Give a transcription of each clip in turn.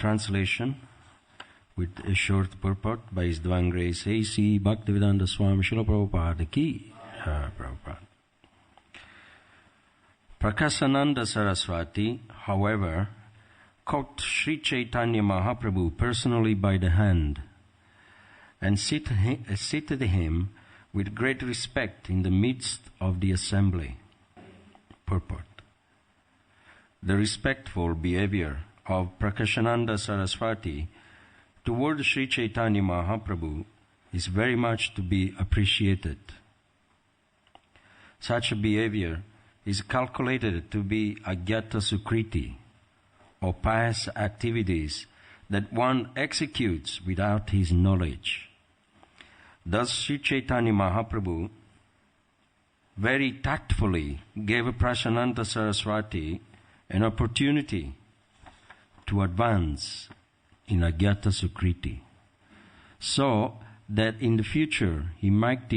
translation with a short purport by His Divine Grace A.C. Bhaktivedanta Swami Srila Prabhupada Ki. Prabhupada. Prakasananda Saraswati, however, caught Sri Chaitanya Mahaprabhu personally by the hand and seated him with great respect in the midst of the assembly. Purport. The respectful behavior of Prakashananda Saraswati toward Sri Chaitanya Mahaprabhu is very much to be appreciated. Such a behavior is calculated to be agyata sukriti, or pious activities that one executes without his knowledge. Thus Sri Chaitanya Mahaprabhu very tactfully gave Prashananta Saraswati an opportunity to advance in agyata sukriti, so that in the future he might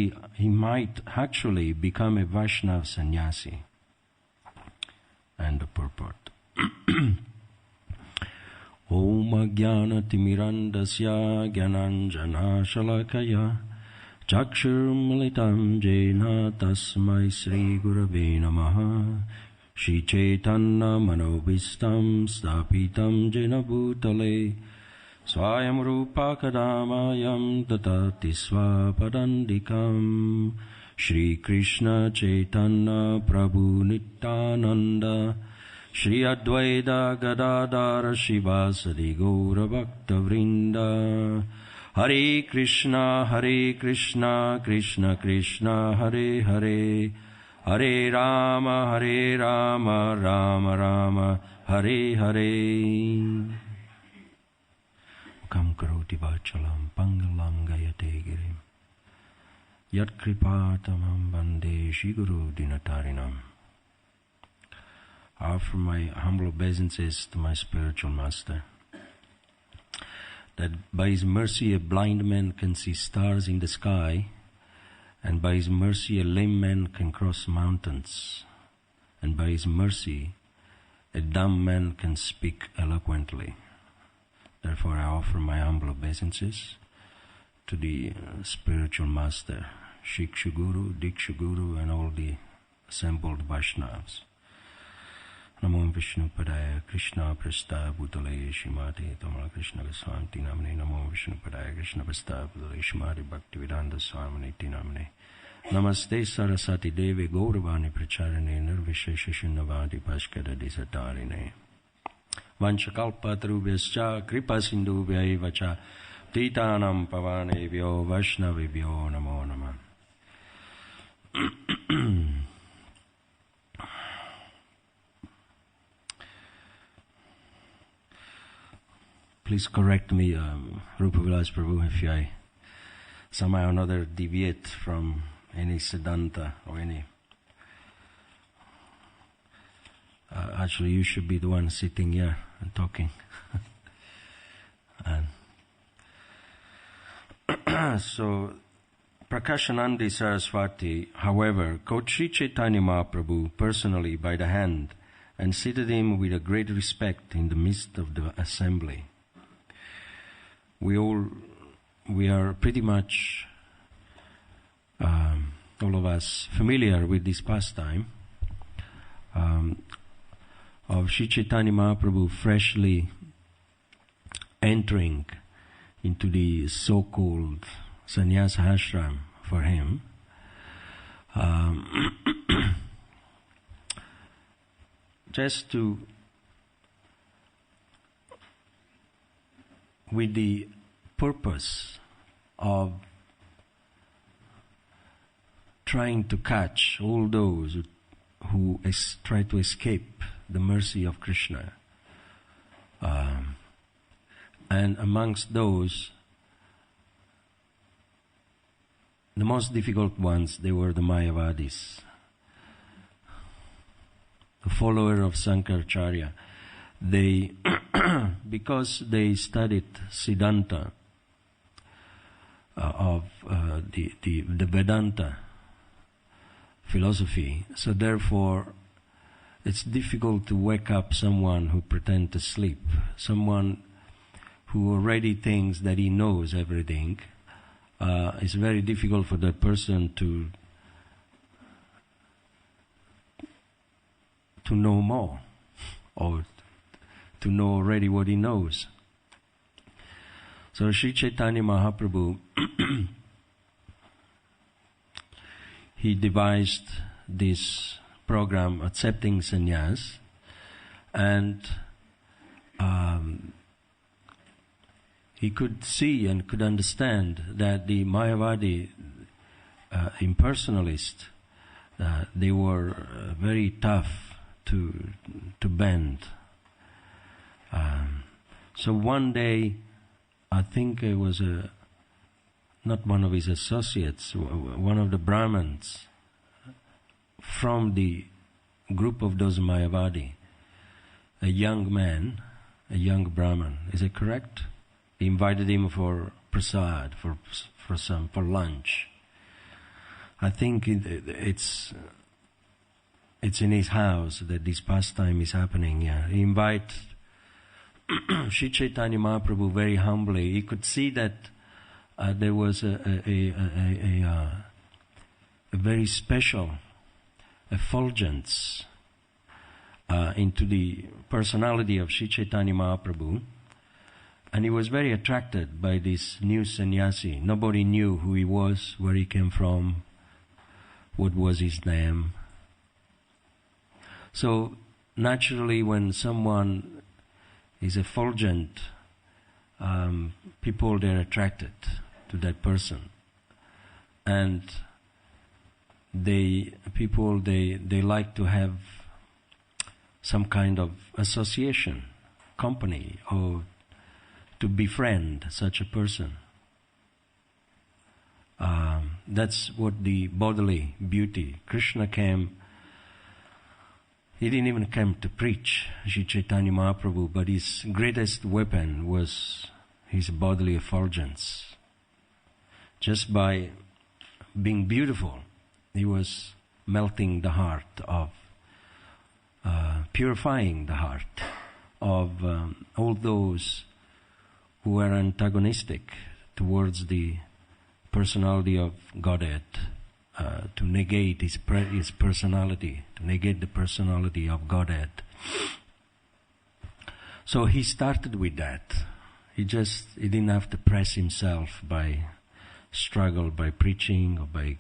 actually become a Vaishnava sannyasi. And the purport. Om Jnana Timirandasya Jnananjana Shalakaya Chakshurmalitam Jena Tasmai Sri Gurave Namaha Shri Chaitanya Manobhistam Stapitam Jena Bhutale Swayam Rupa Kadamayam Tatati Swapadandikam Shri Krishna Chaitanya Prabhu Nityananda Shri Advaita Gadadhara Shivasadi Gaura Bhakta Vrinda Hare Krishna Krishna Krishna Hare Hare Hare Rama Rama Rama Hare Hare Kam karoti vachalam pangalam gayate girim Yat kripatamam bande shiguru dinatarinam. I offer my humble obeisances to my spiritual master, that by his mercy a blind man can see stars in the sky, and by his mercy a lame man can cross mountains, and by his mercy a dumb man can speak eloquently. Therefore I offer my humble obeisances to the spiritual master, Shiksha Guru, Diksha Guru, and all the assembled Vaishnavas. Namo Vishnu Padaya Krishna Prastha Bhutale Shrimati Tamala Krishna Goswami Namane. Namo Vishnu Padaya Krishna Prastha Bhutale Shrimati Bhaktivedanta Swami Namane. Namaste Saraswati Devi Gauravani Pracharane Nirvishesha Shunnavadi Paskada Disatarine. Vanchakalpatarubhyascha Kripa Sindhubhyaiva cha Titanam Pavanebhyo Vaishnavibhyo Namo Namah. Please correct me, Rupa Vilas Prabhu, if I somehow or another deviate from any Siddhanta or any... actually, you should be the one sitting here and talking. So, Prakashananda Saraswati, however, caught Sri Chaitanya Mahaprabhu personally by the hand and seated him with a great respect in the midst of the assembly. We are pretty much, all of us, familiar with this pastime of Sri Chaitanya Mahaprabhu freshly entering into the so-called sannyasa ashram for him. Just to, with the purpose of trying to catch all those who try to escape the mercy of Krishna. And amongst those, the most difficult ones, they were the Mayavadis, the follower of Sankaracharya. They, because they studied Siddhanta of the Vedanta philosophy, so therefore it's difficult to wake up someone who pretends to sleep, someone who already thinks that he knows everything, it's very difficult for that person to know more, or to know already what he knows. So Sri Chaitanya Mahaprabhu, he devised this program accepting sannyas, and he could see and could understand that the Mayavadi impersonalists, they were very tough to bend. So one day, I think it was not one of his associates, one of the Brahmins from the group of those Mayavadi, a young man, a young Brahmin, is it correct? He invited him for prasad, for lunch. I think it's in his house that this pastime is happening. Yeah, he invites Sri Chaitanya Mahaprabhu very humbly. He could see that there was a very special effulgence into the personality of Sri Chaitanya Mahaprabhu, and he was very attracted by this new sannyasi. Nobody knew who he was, where he came from, what was his name. So naturally, when someone is effulgent, people, they're attracted to that person, and they like to have some kind of association, company, or to befriend such a person. That's what the bodily beauty. Krishna came. He didn't even come to preach, Sri Chaitanya Mahaprabhu, but his greatest weapon was his bodily effulgence. Just by being beautiful, he was melting the heart of, purifying the heart of all those who were antagonistic towards the personality of Godhead, to negate his personality, to negate the personality of Godhead. So he started with that. He didn't have to press himself by struggle, by preaching, or by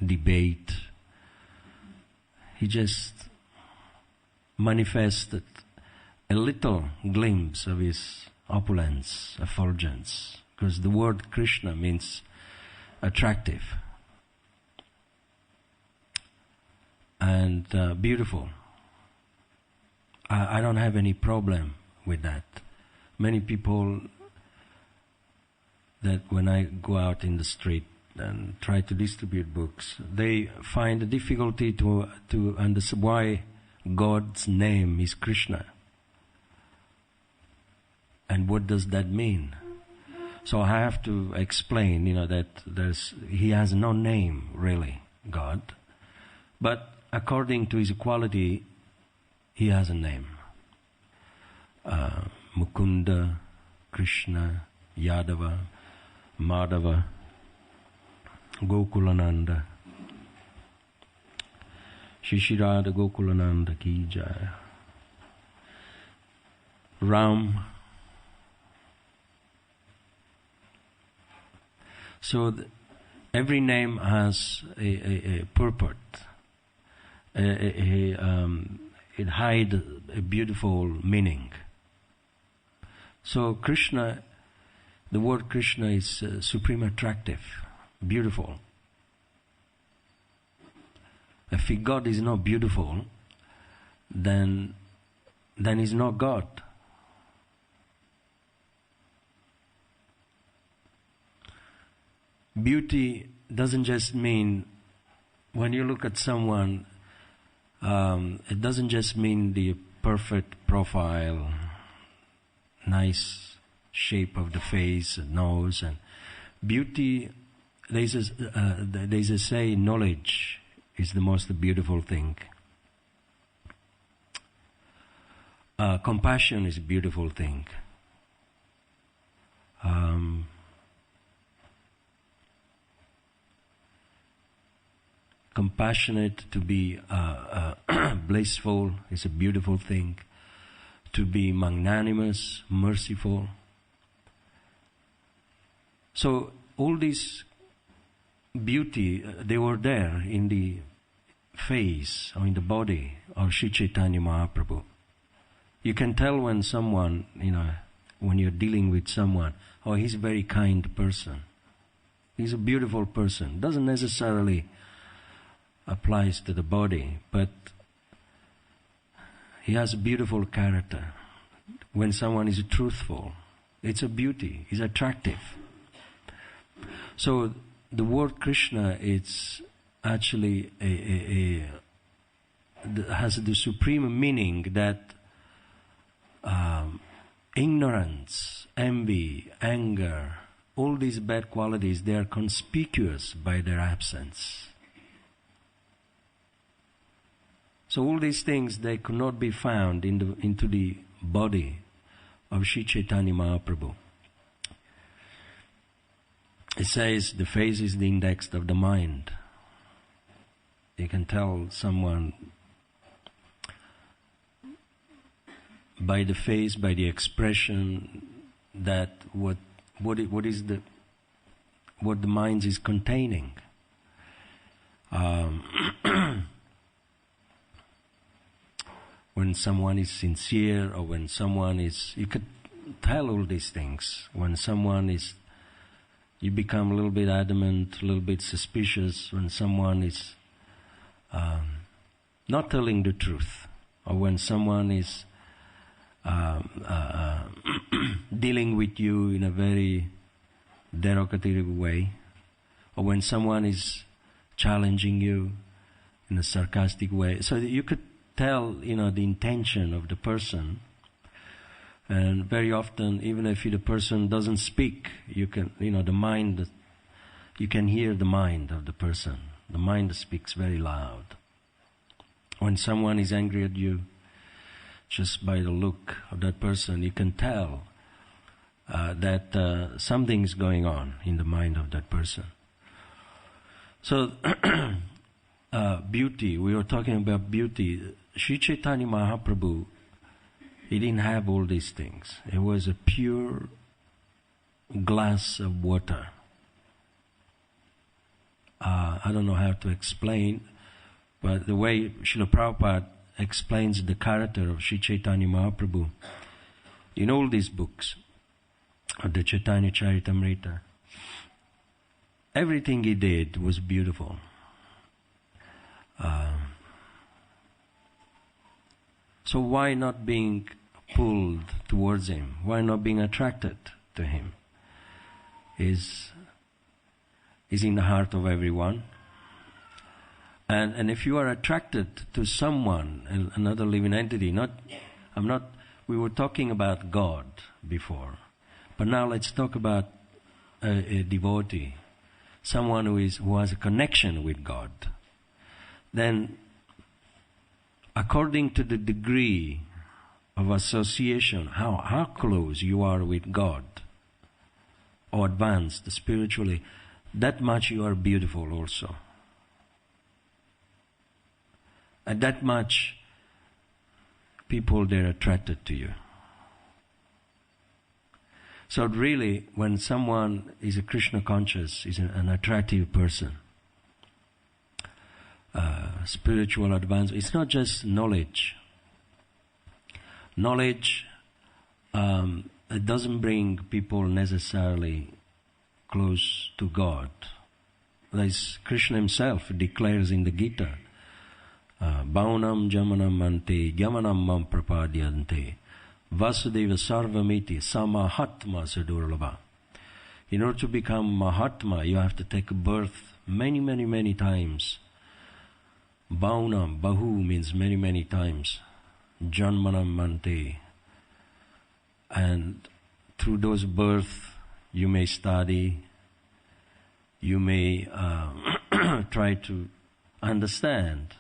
debate. He just manifested a little glimpse of his opulence, effulgence, because the word Krishna means attractive and beautiful. I don't have any problem with that. Many people that when I go out in the street and try to distribute books, they find a difficulty to understand why God's name is Krishna. And what does that mean? So I have to explain, that he has no name, really, God. But according to his quality, he has a name. Mukunda, Krishna, Yadava, Madhava, Gokulananda. Shishirada Gokulananda ki jaya. Ram. So every name has a purport. It hides a beautiful meaning. So Krishna, the word Krishna is supreme attractive, beautiful. If God is not beautiful, then he's not God. Beauty doesn't just mean, when you look at someone, it doesn't just mean the perfect profile, nice shape of the face, and nose, and beauty. There's a say, knowledge is the most beautiful thing. Compassion is a beautiful thing. Compassionate, to be blissful is a beautiful thing. To be magnanimous, merciful. So all this beauty, they were there in the face or in the body of Sri Chaitanya Mahaprabhu. You can tell when someone, when you're dealing with someone, oh, he's a very kind person. He's a beautiful person. Doesn't necessarily applies to the body, but he has a beautiful character. When someone is truthful, it's a beauty, it's attractive. So the word Krishna, it's actually has the supreme meaning that ignorance, envy, anger, all these bad qualities, they are conspicuous by their absence. So all these things, they could not be found into the body of Sri Chaitanya Mahaprabhu. It says the face is the index of the mind. You can tell someone by the face, by the expression, that what the mind is containing. When someone is sincere, or when someone is, you could tell all these things. When someone is, you become a little bit adamant, a little bit suspicious. When someone is not telling the truth, or when someone is dealing with you in a very derogatory way, or when someone is challenging you in a sarcastic way. So you could tell, the intention of the person. And very often, even if the person doesn't speak, you can, the mind, you can hear the mind of the person. The mind speaks very loud. When someone is angry at you, just by the look of that person, you can tell that something is going on in the mind of that person. So, beauty, we were talking about beauty. Sri Chaitanya Mahaprabhu, he didn't have all these things. It was a pure glass of water. I don't know how to explain, but the way Srila Prabhupada explains the character of Sri Chaitanya Mahaprabhu in all these books of the Chaitanya Charitamrita, everything he did was beautiful. So why not being pulled towards him? Why not being attracted to him? Is in the heart of everyone. And if you are attracted to someone, another living entity, we were talking about God before, but now let's talk about a devotee, someone who has a connection with God. Then, according to the degree of association, how close you are with God, or advanced spiritually, that much you are beautiful also. And that much people, they're attracted to you. So really, when someone is a Krishna conscious, is an attractive person, spiritual advance, it's not just knowledge. Knowledge, it doesn't bring people necessarily close to God. As Krishna himself declares in the Gita, Bhaunam Jamanam Ante Yamanam Mam Prapadyante Vasudeva Sarvamiti Samahatma Sadurlabha. In order to become Mahatma, you have to take a birth many times. Bhaunam, Bahu means many times. Janmanam Ante. And through those births, you may study, you may try to understand.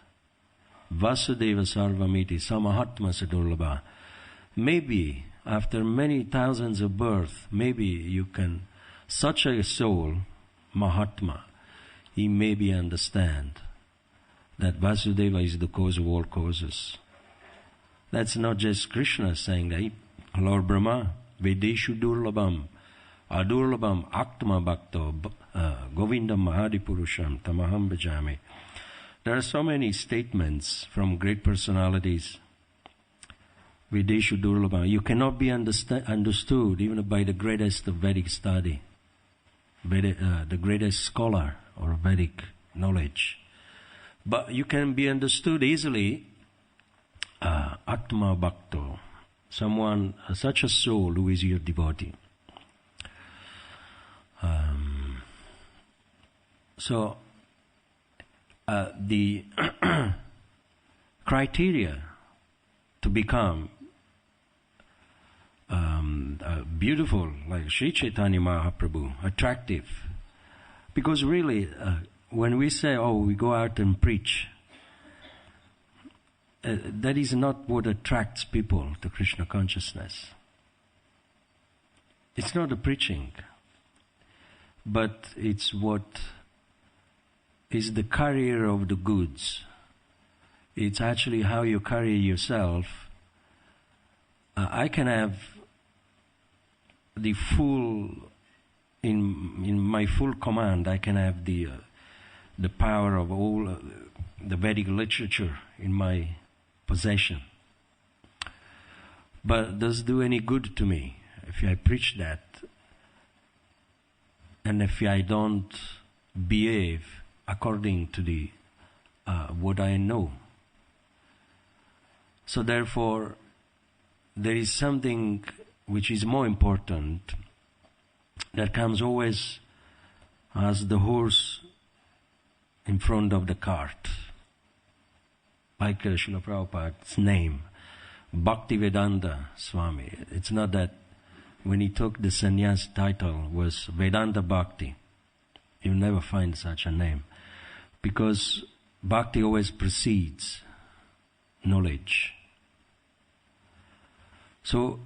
Vasudeva Sarvamiti Samahatma Sadurlabha. Maybe after many thousands of births, maybe you can, such a soul, Mahatma, he maybe understand that Vasudeva is the cause of all causes. That's not just Krishna saying that. Lord Brahma, Vedeshu Durlabham, Adurlabham, Aktma Bhakto, Govindam Mahadipurusham, Tamaham Bhajami. There are so many statements from great personalities. Vedeshu Durlabham. You cannot be understood even by the greatest of Vedic study, the greatest scholar or Vedic knowledge. But you can be understood easily, Atma Bhakto, someone, such a soul who is your devotee. So, the criteria to become beautiful, like Sri Chaitanya Mahaprabhu, attractive, because really, when we say, oh, we go out and preach, that is not what attracts people to Krishna consciousness. It's not the preaching, but it's what is the carrier of the goods. It's actually how you carry yourself. I can have the full, in my full command, I can have the power of all the Vedic literature in my possession. But does it do any good to me if I preach that and if I don't behave according to the what I know? So therefore, there is something which is more important that comes always as the horse in front of the cart. Like Srila Prabhupada's name, Bhaktivedanta Swami. It's not that when he took the sannyas title was Vedanta Bhakti. You'll never find such a name. Because Bhakti always precedes knowledge. So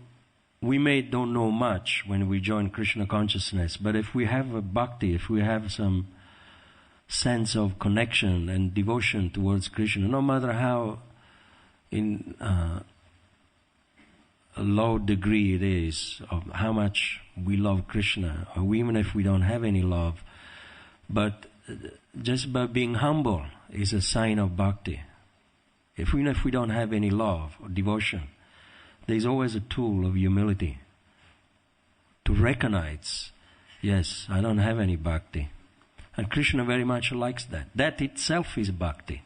we don't know much when we join Krishna consciousness, but if we have a bhakti, if we have some sense of connection and devotion towards Krishna, no matter how in a low degree it is, of how much we love Krishna, or even if we don't have any love, but just by being humble is a sign of bhakti. Even if we don't have any love or devotion, there's always a tool of humility to recognize, yes, I don't have any bhakti. And Krishna very much likes that. That itself is bhakti.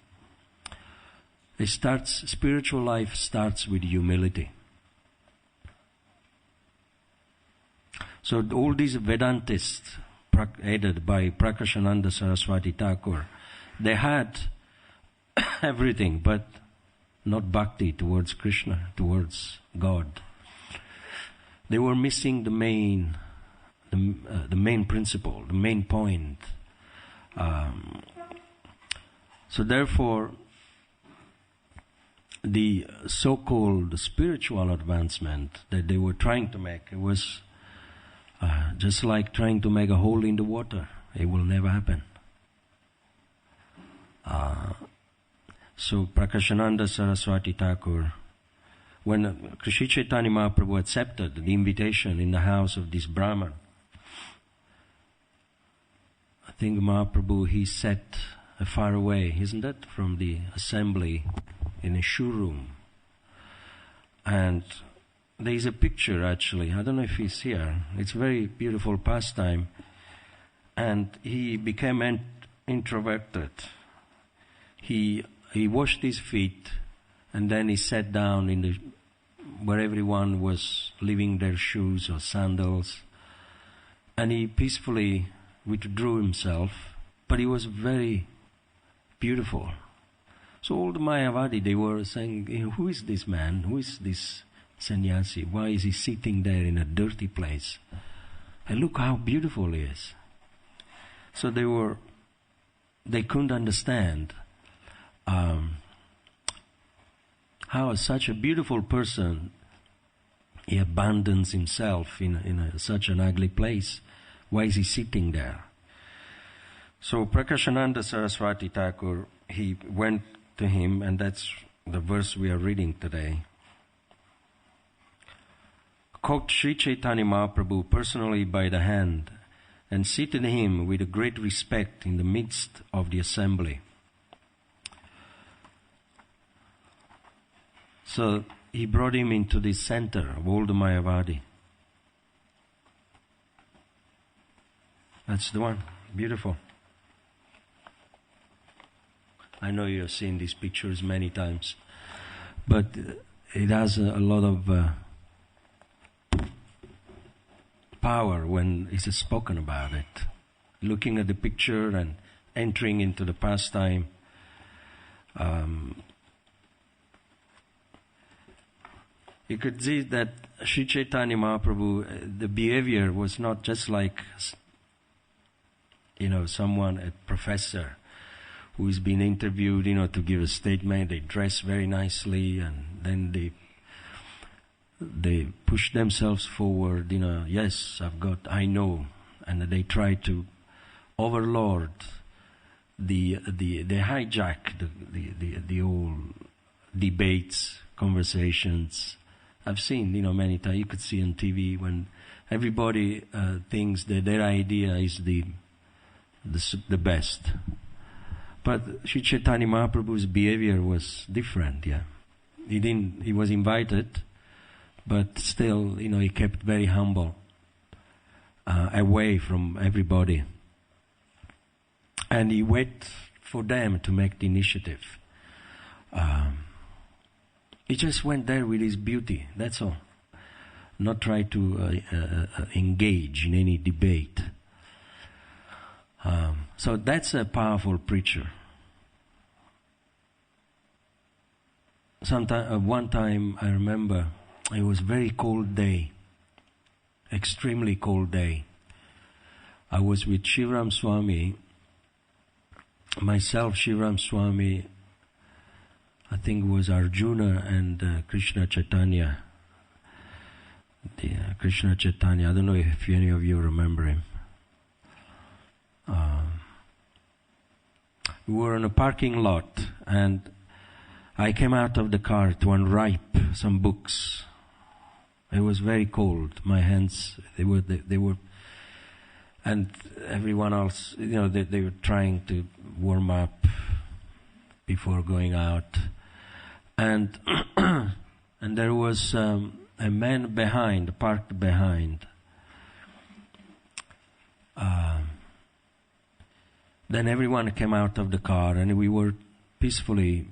Spiritual life starts with humility. So all these Vedantists, headed by Prakashananda Saraswati Thakur, they had everything, but not bhakti towards Krishna, towards God. They were missing the main principle, the main point. So therefore, the so-called spiritual advancement that they were trying to make, it was just like trying to make a hole in the water. It will never happen. So Prakashananda Saraswati Thakur, when Sri Chaitanya Mahaprabhu accepted the invitation in the house of this Brahman, I think Mahaprabhu, he sat far away, isn't it, from the assembly in a showroom. And there is a picture actually, I don't know if he's here, it's a very beautiful pastime. And he became introverted. He washed his feet and then he sat down where everyone was leaving their shoes or sandals. And he peacefully withdrew himself, but he was very beautiful. So all the Mayavadi, they were saying, who is this man? Who is this sannyasi? Why is he sitting there in a dirty place? And look how beautiful he is. So they couldn't understand how such a beautiful person He abandons himself in such an ugly place. Why is he sitting there? So Prakashananda Saraswati Thakur, he went to him, and that's the verse we are reading today. Caught Sri Chaitanya Mahaprabhu personally by the hand and seated him with a great respect in the midst of the assembly. So he brought him into the center of all the Mayavadi. That's the one. Beautiful. I know you have seen these pictures many times, but it has a lot of power when it's spoken about it. Looking at the picture and entering into the pastime. You could see that Sri Chaitanya Mahaprabhu, the behavior was not just like, someone, a professor who's been interviewed, to give a statement. They dress very nicely and then they push themselves forward, yes, I know. And they try to overlord they hijack the whole debates, conversations. I've seen, many times. You could see on TV when everybody thinks that their idea is the best. But Sri Chaitanya Mahaprabhu's behavior was different. Yeah, he was invited, but still, he kept very humble, away from everybody, and he waited for them to make the initiative. He just went there with his beauty, that's all. Not try to engage in any debate. So that's a powerful preacher. One time I remember, it was a very cold day, extremely cold day. I was with Shivram Swami, myself, Shivram Swami, I think it was Arjuna and Krishna Chaitanya. Krishna Chaitanya, I don't know if any of you remember him. We were in a parking lot and I came out of the car to unwrap some books. It was very cold. My hands, they were, and everyone else, they were trying to warm up before going out. And and there was a man parked behind. Then everyone came out of the car, and we were peacefully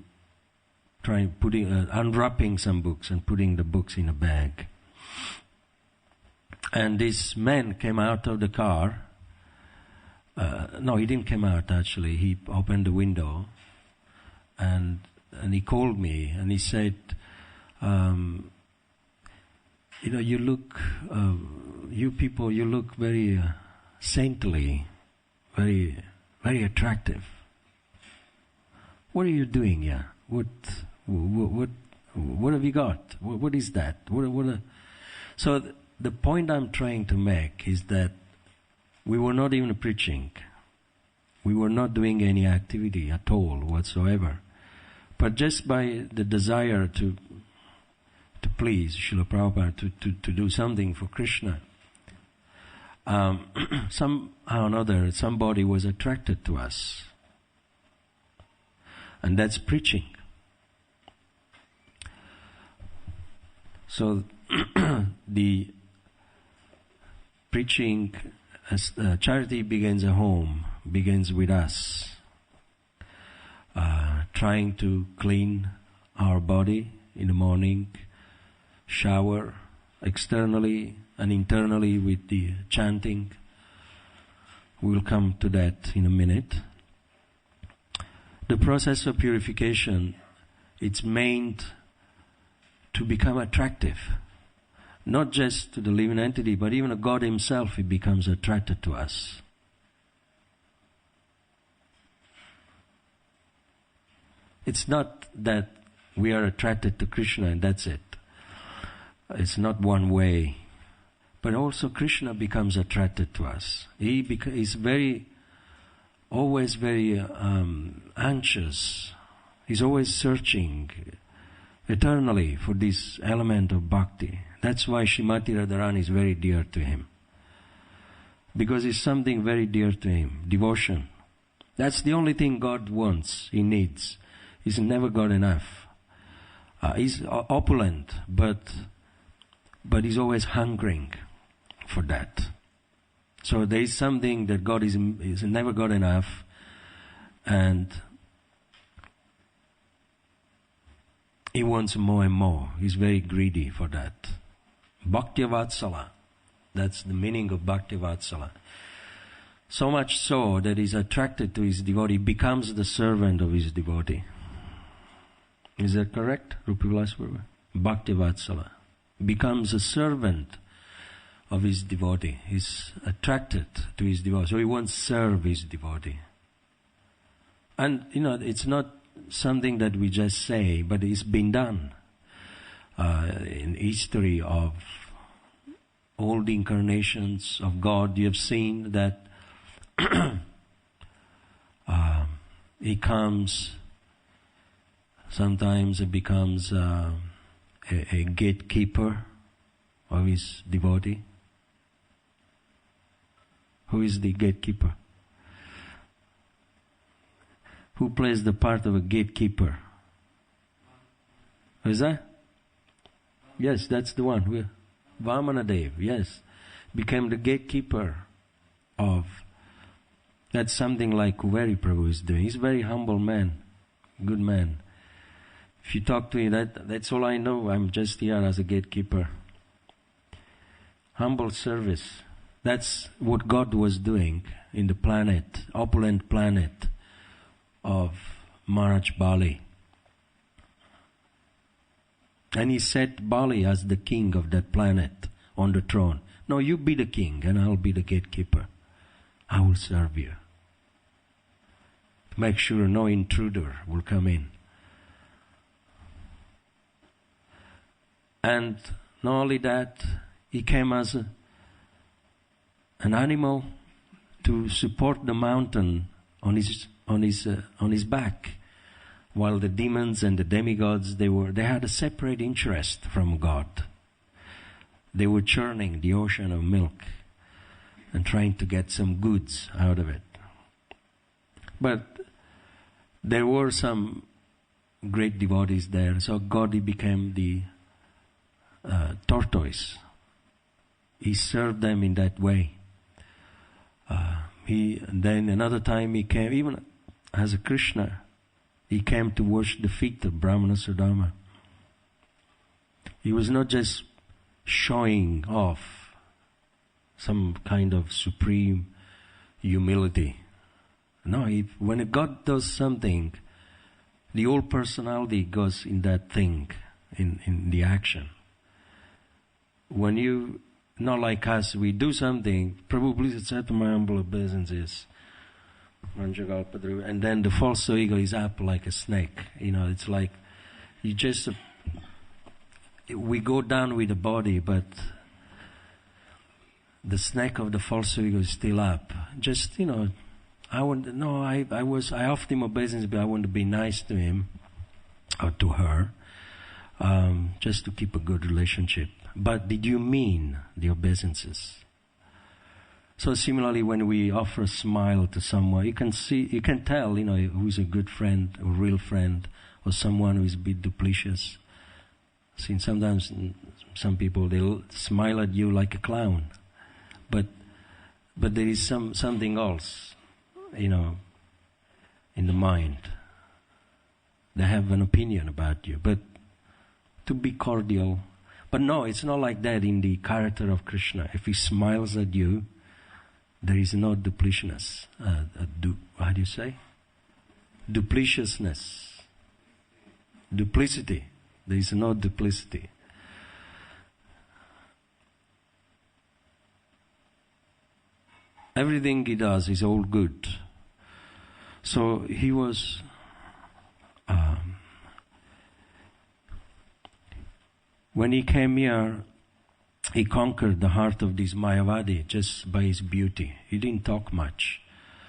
unwrapping some books and putting the books in a bag. And this man came out of the car. No, he didn't come out actually. He opened the window, and he called me, and he said, you look, you people, you look very saintly, very, very attractive. What are you doing here? What have you got? What is that? So the point I'm trying to make is that we were not even preaching. We were not doing any activity at all whatsoever. But just by the desire to please Srila Prabhupada, to do something for Krishna, somehow or another, somebody was attracted to us. And that's preaching. So the preaching, charity begins at home, begins with us. Trying to clean our body in the morning, shower externally and internally with the chanting. We'll come to that in a minute. The process of purification, it's meant to become attractive. Not just to the living entity, but even God himself, he becomes attracted to us. It's not that we are attracted to Krishna and that's it. It's not one way. But also Krishna becomes attracted to us. He is always very anxious. He's always searching eternally for this element of bhakti. That's why Srimati Radharani is very dear to him. Because it's something very dear to him, devotion. That's the only thing God wants, He needs. He's never got enough. He's opulent, but He's always hungering for that. So there is something that God is never got enough, and He wants more and more. He's very greedy for that. Bhakti-vatsala. That's the meaning of Bhakti-vatsala. So much so that he's attracted to his devotee, becomes the servant of his devotee. Is that correct, Rupi Vilas Prabhu? Bhakti-vatsala. Becomes a servant of his devotee. He's attracted to his devotee. So he wants to serve his devotee. And, it's not something that we just say, but it's been done in history of all the incarnations of God. You have seen that He comes, sometimes He becomes a gatekeeper of His devotee. Who is the gatekeeper? Who plays the part of a gatekeeper? Who is that? Yes, that's the one. Vamanadev, yes. Became the gatekeeper of. That's something like Kuveri Prabhu is doing. He's a very humble man, good man. If you talk to him, that's all I know. I'm just here as a gatekeeper. Humble service. That's what God was doing in the planet, opulent planet of Maharaj Bali. And He set Bali as the king of that planet on the throne. No, you be the king and I'll be the gatekeeper. I will serve you. Make sure no intruder will come in. And not only that, He came as an animal to support the mountain on his back, while the demons and the demigods they had a separate interest from God. They were churning the ocean of milk and trying to get some goods out of it. But there were some great devotees there, so God He became the tortoise. He served them in that way. Then another time He came, even as a Krishna, He came to wash the feet of Brahmana Sudama. He was not just showing off some kind of supreme humility. No, when God does something, the whole personality goes in that thing, in the action. When you, not like us, we do something, Prabhu, please accept my humble obeisances. And then the false ego is up like a snake. It's like you just, we go down with the body, but the snake of the false ego is still up. Just, I offered him obeisance, but I want to be nice to him or to her, just to keep a good relationship. But did you mean the obeisances? So similarly, when we offer a smile to someone, you can tell, who's a good friend, a real friend, or someone who is a bit duplicitous. See, sometimes some people, they'll smile at you like a clown. But there is something else, in the mind. They have an opinion about you, but to be cordial. But no, it's not like that in the character of Krishna. If He smiles at you, there is no dupliciousness. How do you say? Dupliciousness. Duplicity. There is no duplicity. Everything He does is all good. So He was when he came here, he conquered the heart of this Mayavadi just by his beauty. He didn't talk much.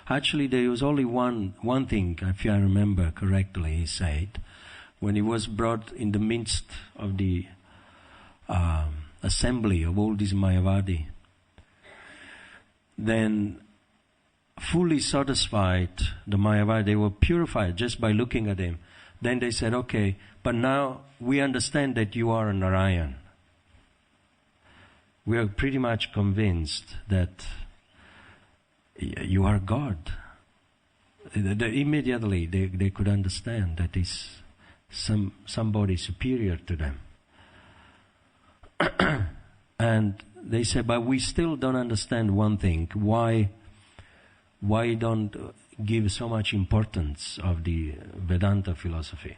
Actually, there was only one thing, if I remember correctly, he said, when he was brought in the midst of the assembly of all these Mayavadi. Then, fully satisfied, the Mayavadi, they were purified just by looking at him. Then they said, okay, but now we understand that you are a Narayan. We are pretty much convinced that you are God. Immediately they could understand that is somebody superior to them. And they said, but we still don't understand one thing. Why don't give so much importance of the Vedanta philosophy?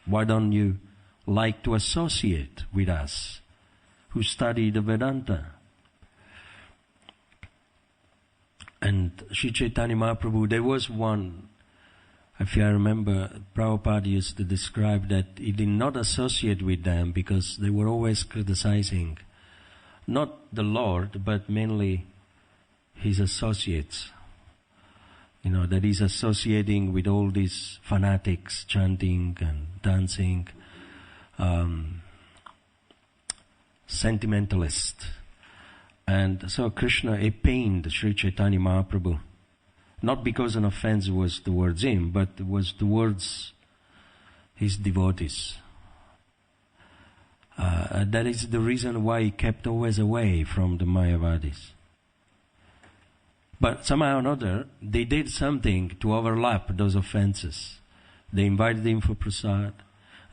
Why don't you like to associate with us who study the Vedanta? And Sri Chaitanya Mahaprabhu, there was one, if I remember, Prabhupada used to describe that he did not associate with them because they were always criticizing not the Lord, but mainly his associates. You know, that he's associating with all these fanatics, chanting and dancing, sentimentalists. And so Krishna, he pained Sri Chaitanya Mahaprabhu, not because an offense was towards him, but it was towards his devotees. That is the reason why he kept always away from the Mayavadis. But somehow or another, they did something to overlap those offenses. They invited him for prasad,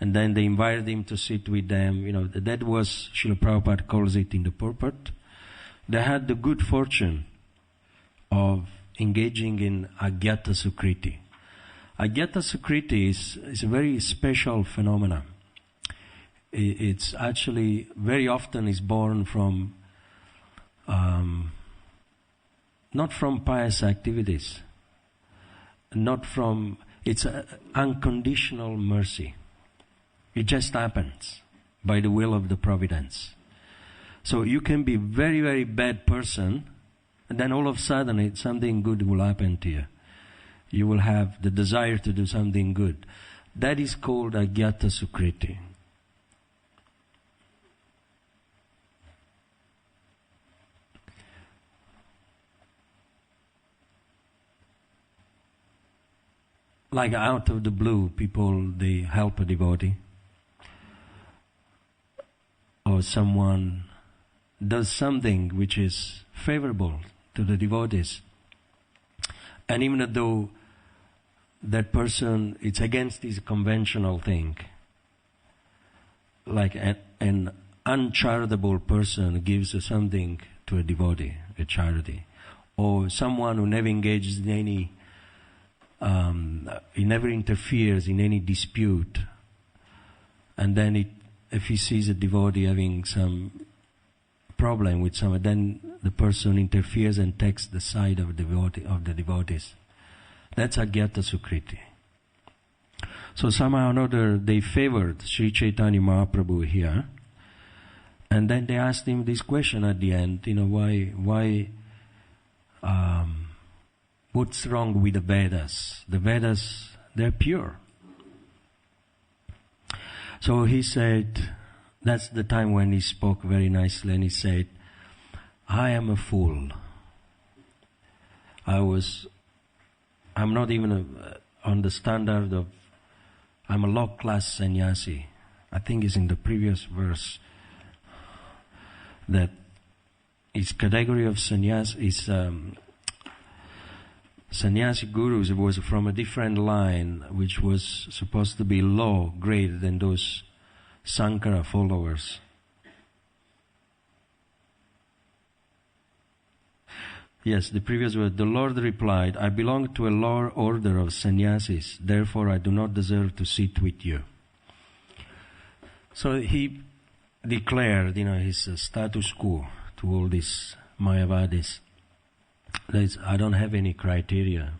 and then they invited him to sit with them. You know, that was, Srila Prabhupada calls it in the purport. They had the good fortune of engaging in Agyata Sukriti. Agyata Sukriti is a very special phenomenon. It's actually very often is born from not from pious activities, it's unconditional mercy. It just happens by the will of the providence. So you can be very, very bad person, and then all of a sudden something good will happen to you. You will have the desire to do something good. That is called Agyata Sukriti. Like out of the blue, people, they help a devotee. Or someone does something which is favorable to the devotees. And even though that person, it's against this conventional thing, like an uncharitable person gives something to a devotee, a charity, or someone who never engages in any, he never interferes in any dispute, and then if he sees a devotee having some problem with someone, then the person interferes and takes the side of the devotees. That's Agyata Sukriti. So somehow or another they favored Sri Chaitanya Mahaprabhu here, and then they asked him this question at the end, why what's wrong with the Vedas? The Vedas, they're pure. So he said, that's the time when he spoke very nicely, and he said, I am a fool. I'm not even on the standard of, I'm a low class sannyasi. I think it's in the previous verse that his category of sannyasi is sannyasi gurus was from a different line, which was supposed to be low grade than those Sankara followers. Yes, the previous word. The Lord replied, I belong to a lower order of sannyasis, therefore I do not deserve to sit with you. So he declared, his status quo to all these Mayavadis. I don't have any criteria,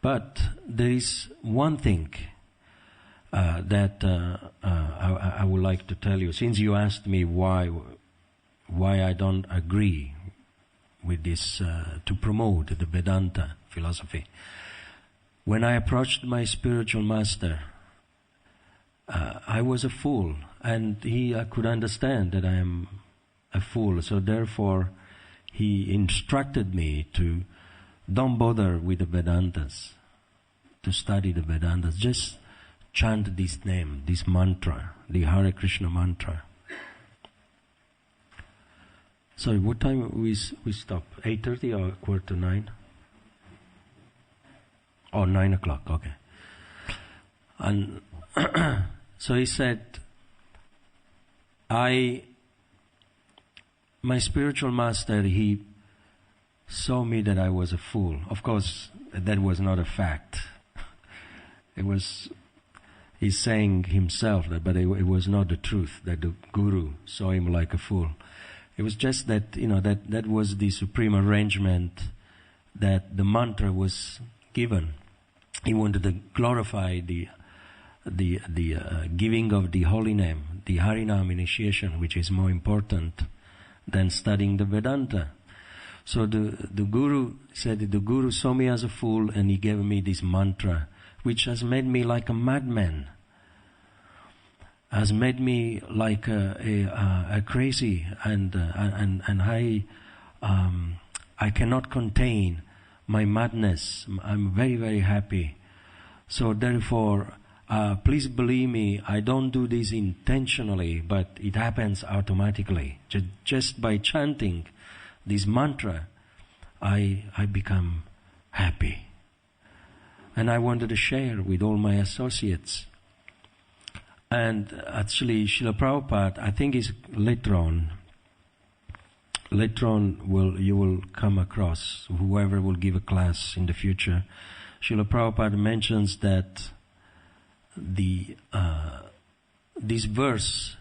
But there is one thing I would like to tell you. Since you asked me why I don't agree with this to promote the Vedanta philosophy. When I approached my spiritual master, I was a fool, and he could understand that I am a fool. So therefore, he instructed me to don't bother with the Vedantas, to study the Vedantas. Just chant this name, this mantra, the Hare Krishna mantra. Sorry, what time we stop? 8:30 or 8:45? Oh, 9 o'clock, okay. And so he said, my spiritual master, he saw me that I was a fool. Of course, that was not a fact. He's saying himself that, but it was not the truth, that the Guru saw him like a fool. It was just that, that was the supreme arrangement that the mantra was given. He wanted to glorify the giving of the holy name, the Harinam initiation, which is more important than studying the Vedanta. So the Guru said that the Guru saw me as a fool, and he gave me this mantra, which has made me like a madman, has made me like a crazy, and I cannot contain my madness. I'm very, very happy. So therefore, please believe me, I don't do this intentionally, but it happens automatically. Just by chanting this mantra, I become happy. And I wanted to share with all my associates. And actually, Srila Prabhupada, I think is later on you will come across, whoever will give a class in the future, Srila Prabhupada mentions that this verse,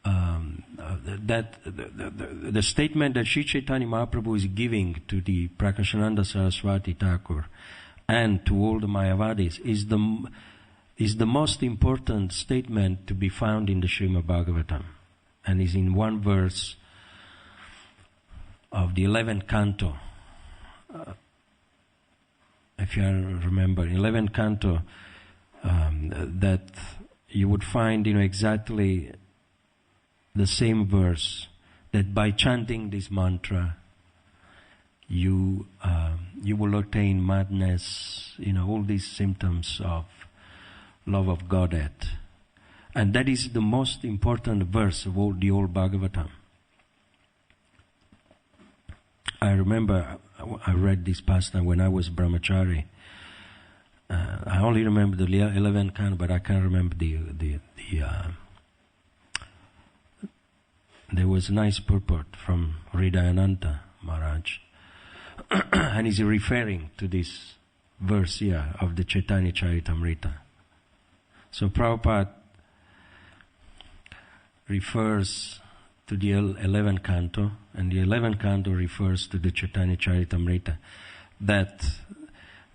that the statement that Sri Chaitanya Mahaprabhu is giving to the Prakashananda Saraswati Thakur and to all the Mayavadis is the most important statement to be found in the Srimad Bhagavatam, and is in one verse of the 11th canto. If you remember, 11th canto, that you would find, exactly the same verse, that by chanting this mantra, you will attain madness, all these symptoms of love of Godhead. And that is the most important verse of all the old Bhagavatam. I remember I read this pastime when I was brahmachari. I only remember the 11th canto, but I can't remember there was a nice purport from Hridayananta Maharaj. And he's referring to this verse here of the Chaitanya Charitamrita. So Prabhupada refers to the 11th canto, and the 11th canto refers to the Chaitanya Charitamrita, that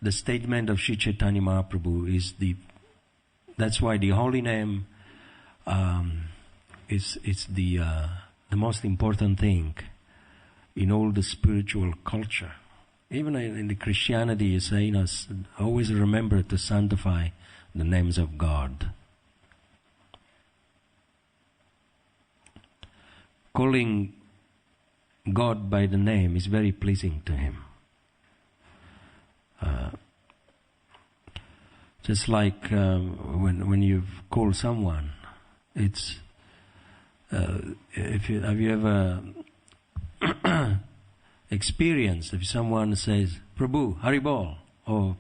the statement of Sri Chaitanya Mahaprabhu is that's why the holy name is the most important thing in all the spiritual culture. Even in the Christianity, you say, always remember to sanctify the names of God. Calling God by the name is very pleasing to Him. Just like when you call someone, it's have you ever experienced if someone says Prabhu Haribol, or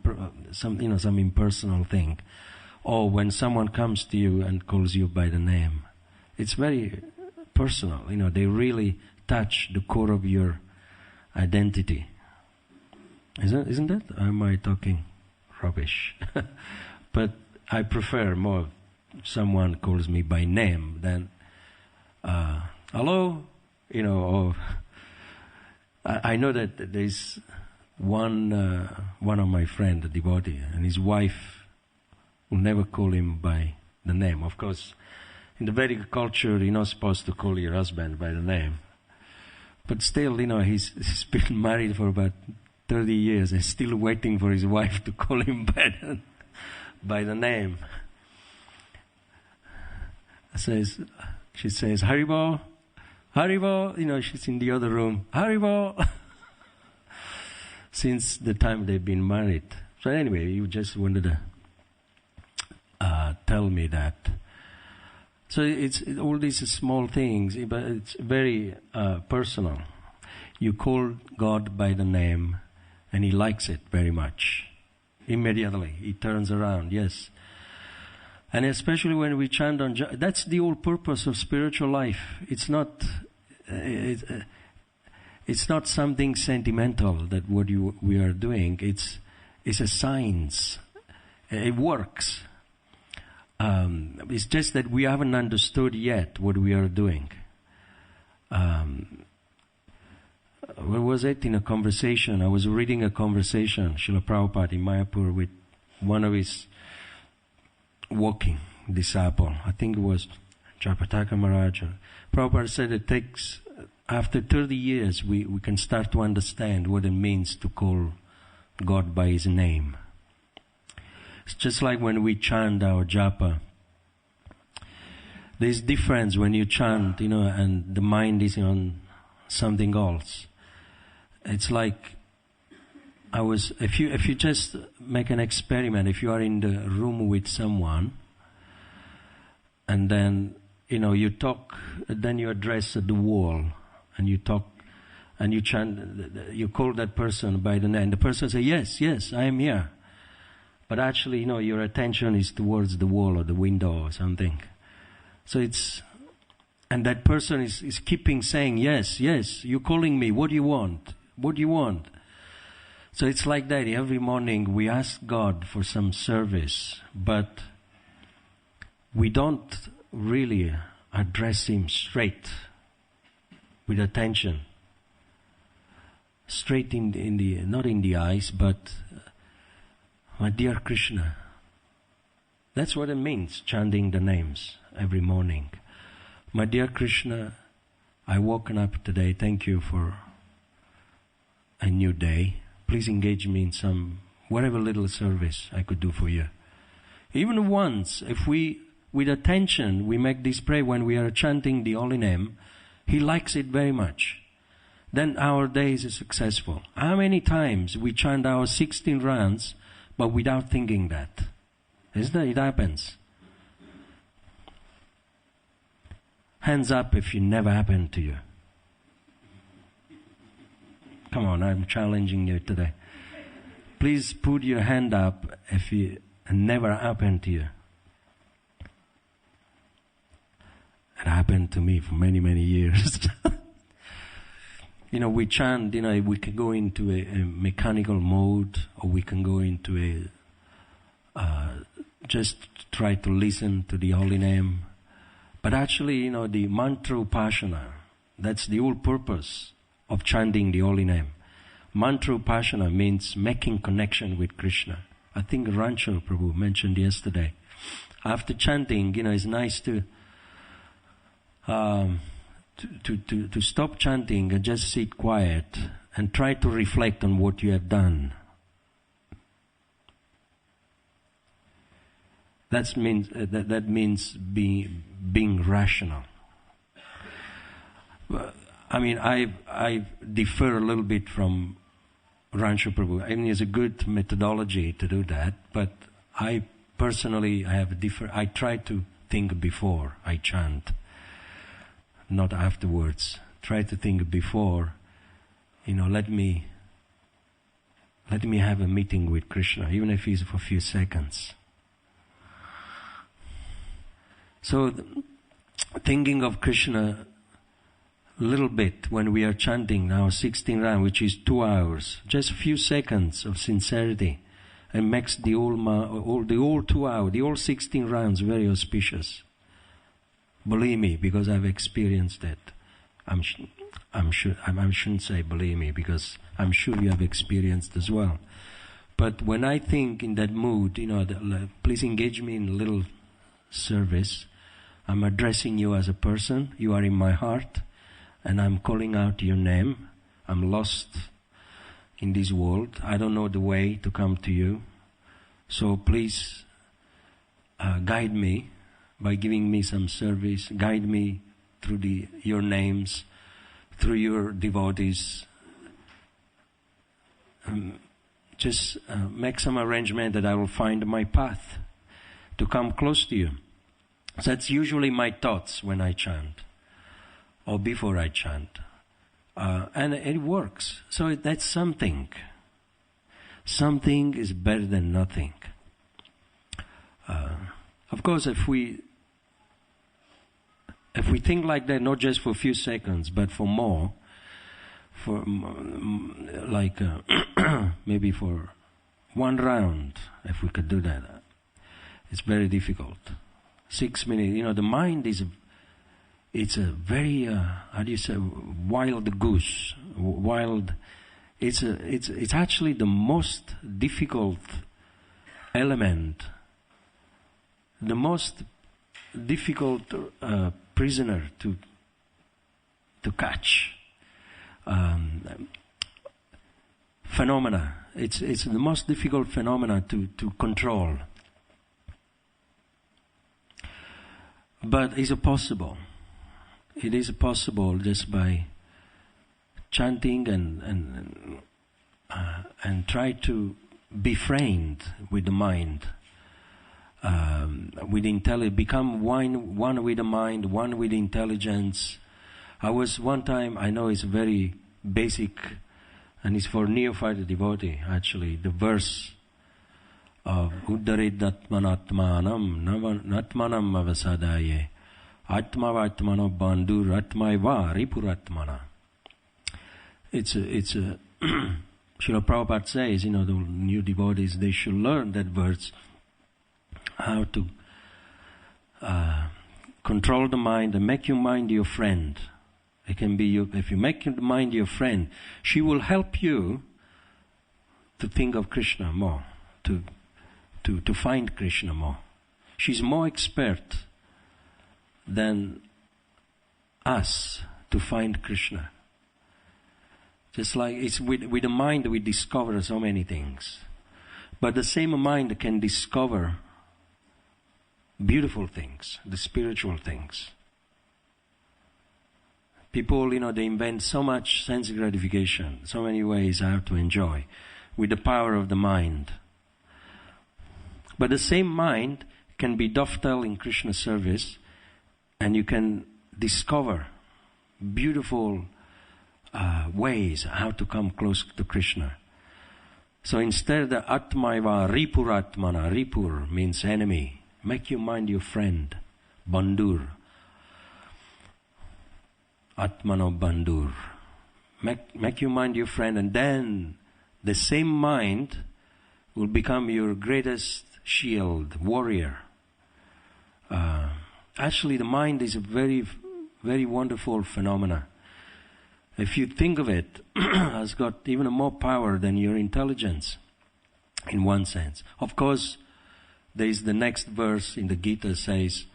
some impersonal thing, or when someone comes to you and calls you by the name, it's very personal. They really touch the core of your identity. Isn't it? Or am I talking rubbish? But I prefer more someone calls me by name than hello, or I know that there's one of my friend, a devotee, and his wife will never call him by the name. Of course, in the Vedic culture, you're not supposed to call your husband by the name. But still, he's been married for about 30 years and still waiting for his wife to call him by the name. She says, Haribo, Haribo, she's in the other room, Haribo, since the time they've been married. So anyway, you just wanted to tell me that. So it's all these small things, but it's very personal. You call God by the name, and He likes it very much. Immediately, He turns around, yes. And especially when we chant on, that's the whole purpose of spiritual life. It's not something sentimental that we are doing. It's a science. It works. It's just that we haven't understood yet what we are doing. What was it? In a conversation, I was reading a conversation, Srila Prabhupada in Mayapur, with one of his walking disciple. I think it was Jayapataka Maharaj. Prabhupada said it takes, after 30 years, we can start to understand what it means to call God by His name. It's just like when we chant our japa. There's difference when you chant, and the mind is on something else. It's like if you just make an experiment, if you are in the room with someone, and then you talk, then you address the wall, and you talk, and you chant, you call that person by the name. The person says, yes, I am here. But actually, your attention is towards the wall or the window or something. So and that person is keeping saying, yes, you're calling me, what do you want? What do you want? So it's like that. Every morning we ask God for some service, but we don't really address Him straight with attention. Straight in the not in the eyes, but my dear Krishna. That's what it means, chanting the names every morning. My dear Krishna, I woken up today. Thank you for a new day. Please engage me in whatever little service I could do for you. Even once, if we, with attention, we make this prayer when we are chanting the holy name, He likes it very much. Then our day is successful. How many times we chant our 16 rounds, but without thinking that? Isn't it? It happens. Hands up if it never happened to you. Come on, I'm challenging you today. Please put your hand up if it never happened to you. It happened to me for many, many years. We chant, we can go into a mechanical mode, or we can go into just try to listen to the holy name. But actually, the mantra upasana, that's the whole purpose of chanting the holy name. Mantra upasana means making connection with Krishna. I think Rancho Prabhu mentioned yesterday. After chanting, it's nice to stop chanting and just sit quiet and try to reflect on what you have done. That means being rational. I mean, I differ a little bit from Rancho Prabhu. I mean, it's a good methodology to do that, but I personally I try to think before I chant, not afterwards. Try to think before, let me have a meeting with Krishna, even if it's for a few seconds. So, thinking of Krishna a little bit when we are chanting our 16 round, which is 2 hours, just a few seconds of sincerity, and makes the whole 2 hours, the whole 16 rounds very auspicious. Believe me, because I've experienced it. I shouldn't say believe me, because I'm sure you have experienced as well. But when I think in that mood, please engage me in a little service. I'm addressing you as a person. You are in my heart. And I'm calling out your name. I'm lost in this world. I don't know the way to come to you. So please guide me by giving me some service. Guide me through your names, through your devotees. Just make some arrangement that I will find my path to come close to you. So that's usually my thoughts when I chant or before I chant. And it works. So that's something. Something is better than nothing. Of course, if we think like that, not just for a few seconds, but for more, maybe for one round, if we could do that, it's very difficult. 6 minutes, the mind it's a very, wild goose, it's actually the most difficult element, the most difficult prisoner to catch. Phenomena. It's the most difficult phenomena to control. But is it possible? It is possible just by chanting and try to befriend with the mind, with become one with the mind, one with intelligence. I was one time, I know it's very basic, and it's for neophyte devotee actually, the verse of Uddarit Atmanatmanam Natmanam Avasadaye Atmavatmano Bandur Atmaiva Ripuratmana. It's a Srila Prabhupada says, the new devotees, they should learn that verse, how to control the mind and make your mind your friend. It can be if you make your mind your friend, she will help you to think of Krishna more, to find Krishna more. She's more expert than us to find Krishna. Just like it's with the mind we discover so many things. But the same mind can discover beautiful things, the spiritual things. People, they invent so much sense gratification, so many ways how to enjoy with the power of the mind. But the same mind can be dovetail in Krishna service, and you can discover beautiful ways how to come close to Krishna. So instead of Atmaiva Ripuratmana, Ripur means enemy, make your mind your friend, Bandur. Atmano Bandur. Make your mind your friend, and then the same mind will become your greatest shield, warrior. Actually, the mind is a very, very wonderful phenomena. If you think of it, has got even more power than your intelligence, in one sense. Of course, there is the next verse in the Gita says,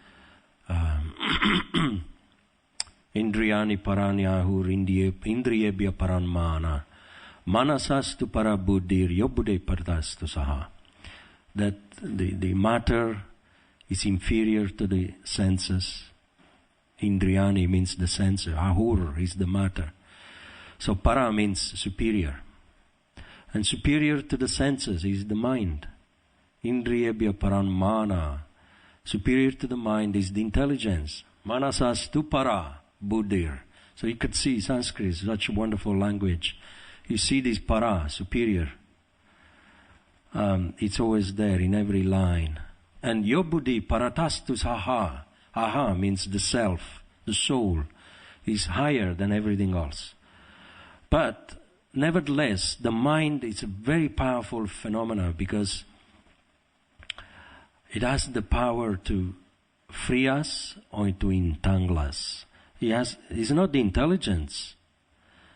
Indriyani paranyahur indriyebhya paranmana manasastu parabuddhir yobuddhe pardastu saha. That the matter is inferior to the senses. Indriyani means the senses. Ahur is the matter. So para means superior. And superior to the senses is the mind. Indriyebhya paranmana. Superior to the mind is the intelligence. Manasastu para buddhir. So you could see Sanskrit is such a wonderful language. You see this para, superior. It's always there in every line. And yobuddhi paratastu saha. Aha means the self, the soul, is higher than everything else. But nevertheless, the mind is a very powerful phenomenon because it has the power to free us or to entangle us. It's not the intelligence.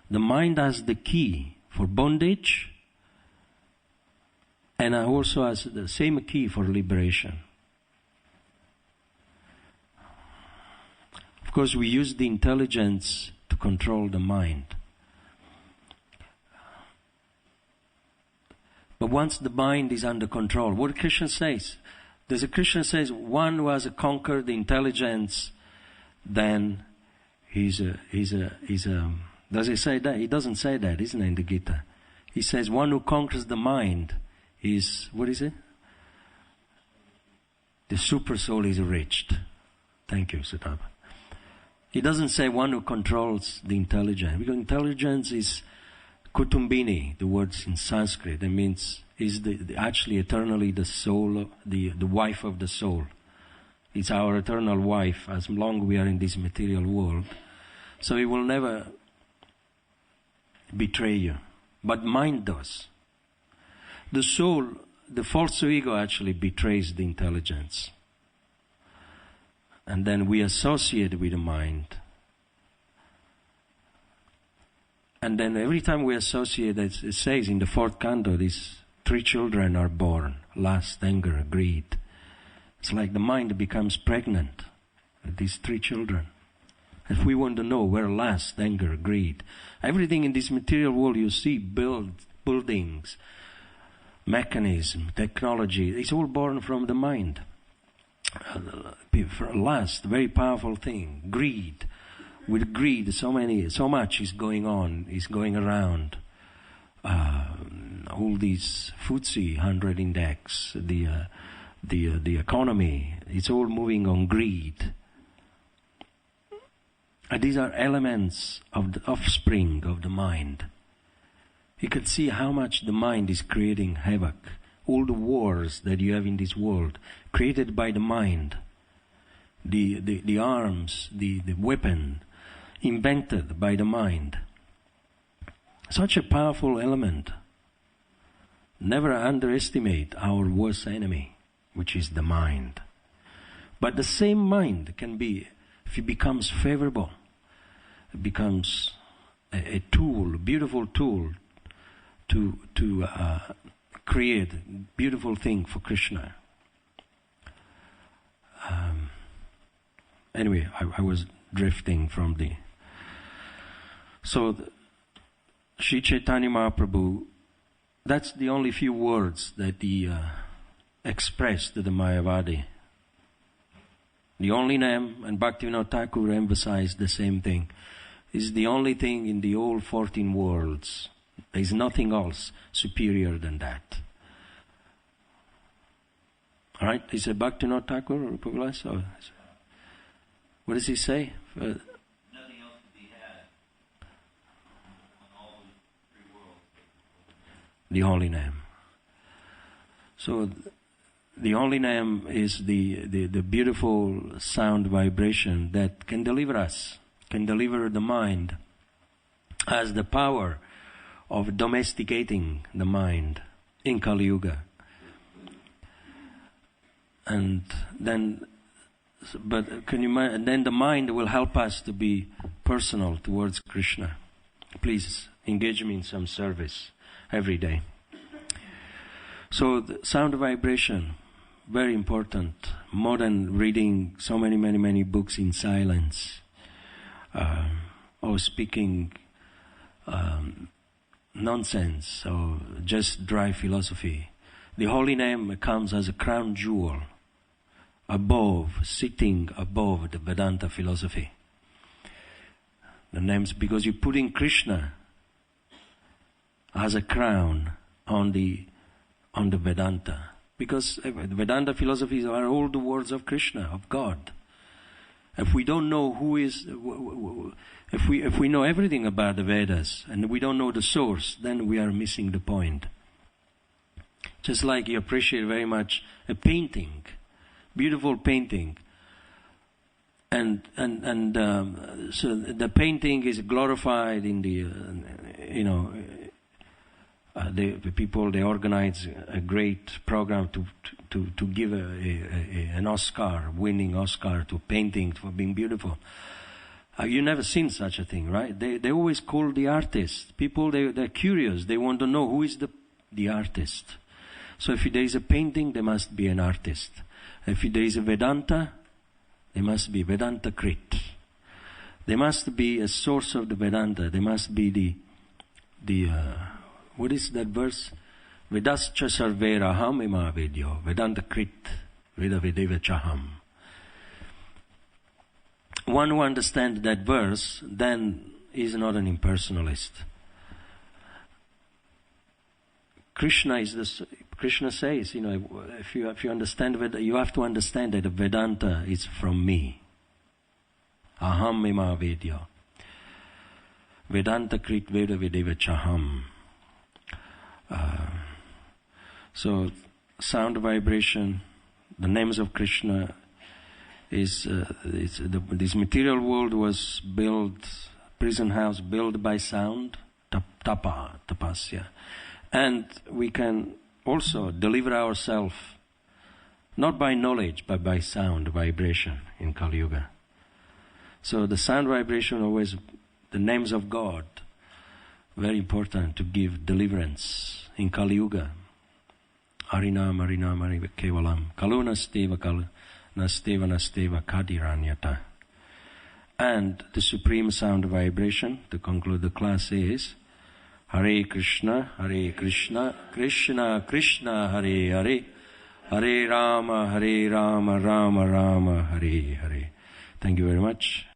The mind has the key for bondage And also has the same key for liberation. Of course, we use the intelligence to control the mind. But once the mind is under control, what Krishna says, there's a Krishna says, one who has conquered the intelligence, then he's a, does he say that? He doesn't say that, isn't it, in the Gita? He says, one who conquers the mind is, what is it? The super soul is reached. Thank you, Sutapa. He doesn't say one who controls the intelligence, because intelligence is Kutumbini, the words in Sanskrit. It means is actually eternally the soul, the wife of the soul. It's our eternal wife as long as we are in this material world. So it will never betray you. But mind does. The soul, the false ego actually betrays the intelligence. And then we associate with the mind. And then every time we associate, it says in the fourth canto, these 3 children are born: lust, anger, greed. It's like the mind becomes pregnant with these 3 children. If we want to know where lust, anger, greed, everything in this material world you see, buildings, mechanism, technology, it's all born from the mind. Lust, very powerful thing. Greed. With greed, so much is going on, is going around. All these FTSE 100 index, the economy, it's all moving on greed. And these are elements of the offspring of the mind. You can see how much the mind is creating havoc. All the wars that you have in this world, created by the mind. The arms, the weapon, invented by the mind. Such a powerful element. Never underestimate our worst enemy, which is the mind. But the same mind can be, if it becomes favorable, it becomes a tool, a beautiful tool to create a beautiful thing for Krishna. Anyway, I was drifting from the... So, Sri Chaitanya Mahaprabhu, that's the only few words that he expressed to the Mayavadi. The only name, and Bhaktivinoda Thakur emphasized the same thing, is the only thing in the whole 14 worlds. There is nothing else superior than that. Alright, is it Bhaktivinoda Thakur or Rupavilas? What does he say? Nothing else to be had on all the 3 worlds. The holy name. So the holy name is the beautiful sound vibration that can deliver us, can deliver the mind, has the power of domesticating the mind in Kali Yuga. And then, but can you imagine, then the mind will help us to be personal towards Krishna. Please engage me in some service every day. So the sound vibration, very important, more than reading so many books in silence, or speaking nonsense, or just dry philosophy. The holy name comes as a crown jewel, sitting above the Vedanta philosophy. The names, because you're putting Krishna as a crown on the Vedanta. Because the Vedanta philosophies are all the words of Krishna, of God. If we don't know who is, if we know everything about the Vedas and we don't know the source, then we are missing the point. Just like you appreciate very much a painting, beautiful painting, and so the painting is glorified in the, the people, they organize a great program to give an Oscar, winning Oscar to painting for being beautiful. You never seen such a thing, right? They always call the artist. People, they're curious. They want to know who is the artist. So if there is a painting, there must be an artist. If there is a Vedanta, there must be Vedanta Krit. There must be a source of the Vedanta. There must be the what is that verse? Vedascha sarvera ham ima vedyo. Vedanta Krit. Veda vedeva chaham. One who understands that verse then is not an impersonalist. Krishna says, if you understand Vedanta, you have to understand that Vedanta is from me. Aham ima vedya. Vedanta Krit Veda Vedeva Chaham. So, sound vibration, the names of Krishna is this material world was built, prison house built by sound, tapasya. And we can also deliver ourselves not by knowledge but by sound vibration in Kali Yuga. So the sound vibration always, the names of God, very important to give deliverance in Kali Yuga. Harinam, Harinam, Harinam, Kevalam. Kaluna Steva, Nasteva, Nasteva, Kadiranyata. And the supreme sound vibration, to conclude the class, is Hare Krishna, Krishna Krishna, Hare Hare, Hare Rama, Rama Rama, Hare Hare. Thank you very much.